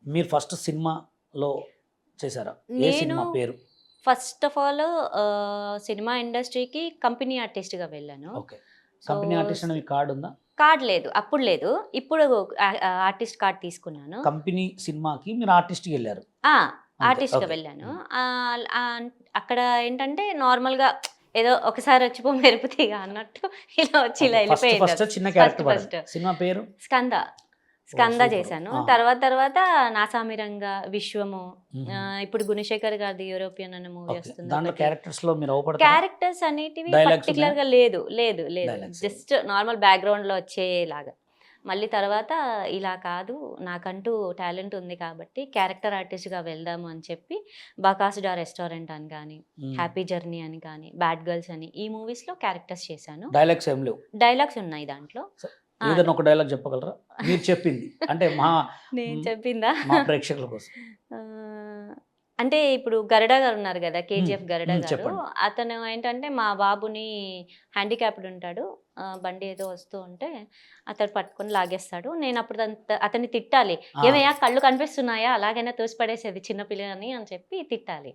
మీరు ఫస్ట్ సినిమాలో చేశారా? ఏ నేను సినిమా పేరు? ఫస్ట్ ఆఫ్ ఆల్ సినిమా ఇండస్ట్రీకి కంపెనీ ఆర్టిస్ట్‌గా వెళ్ళాను. ఓకే. సో, కంపెనీ ఆర్టిస్ట్ అని మీకు కార్డ్ ఉందా? కార్డ్ లేదు. అప్పుడు లేదు. ఇప్పుడు ఆర్టిస్ట్ కార్డ్ తీసుకున్నాను. కంపెనీ సినిమాకి మీరు ఆర్టిస్ట్‌గా ఎళ్లారు. ఆ! అంతే. ఆర్టిస్ట్‌గా ఓకే. వెళ్ళాను. అక్కడ ఏంటంటే నార్మల్‌గా ఏదో ఒకసారి వచ్చి పో మెరుపు తీగ అన్నట్టు ఇలా వచ్చి ఇలా ఓకే. ఫస్ట్ వెళ్ళిపోయింది. ఫస్ట్ చిన్న క్యారెక్టర్ పడింది. ఫస్ట్ సినిమా పేరు? స్కంద. ఓహ్! స్కంద సూపర్. చేశాను. ఆ! తర్వాత నాసామిరంగ, విశ్వము, హుహు. ఇప్పుడు గుణశేఖర్ గారిది యూరోపియన్ అనే మూవీ ఓకే. వస్తుంది దాంట్లో ఒకటి. క్యారెక్టర్స్‌లో మీరు అవపడతారా? క్యారెక్టర్స్ అనేటివి డైలాగ్స్ ఉన్నాయా? పర్టిక్యులర్‌గా లేదు. లేదు. లేదు. డైలాగ్స్. జస్ట్ నార్మల్ బ్యాక్‌గ్రౌండ్‌లో వచ్చేలాగా. మళ్ళీ తర్వాత ఇలా కాదు, నాకంటూ టాలెంట్ ఉంది కాబట్టి క్యారెక్టర్ ఆర్టిస్ట్‌గా వెళ్దాము అని చెప్పి 'బకాసుడా రెస్టారెంట్' అని గాని, హ్మ్. 'హ్యాపీ జర్నీ' అని కానీ, 'బ్యాడ్ గర్ల్స్' అని ఈ మూవీస్‌లో క్యారెక్టర్స్ చేశాను. డైలాగ్స్ ఏం లేవు. డైలాగ్స్ ఉన్నాయి దాంట్లో. ఆ! ఏదైనా ఒక డైలాగ్ చెప్పగలరా? మీరు చెప్పింది. అంటే నేను హ్మ్. చెప్పిందా? మా ప్రేక్షకుల కోసం. ఆహ్, అంటే ఇప్పుడు 'గరుడ' గారు ఉన్నారు గదా! హ్మ్. 'కేజీఎఫ్' 'గరుడ' హ్మ్. గారు. చెప్పండి. అతను ఏంటంటే మా బాబుని హ్యాండిక్యాప్డ్ ఉంటాడు. బండి ఏదో వస్తూ ఉంటే అతడు పట్టుకొని లాగేస్తాడు. నేనప్పుడు అతన్ని తిట్టాలి. ఆ! "ఏమయ్యా కళ్ళు కనిపిస్తున్నాయా? అలాగైనా తోసిపడేసేది చిన్న పిల్లని" అని చెప్పి తిట్టాలి.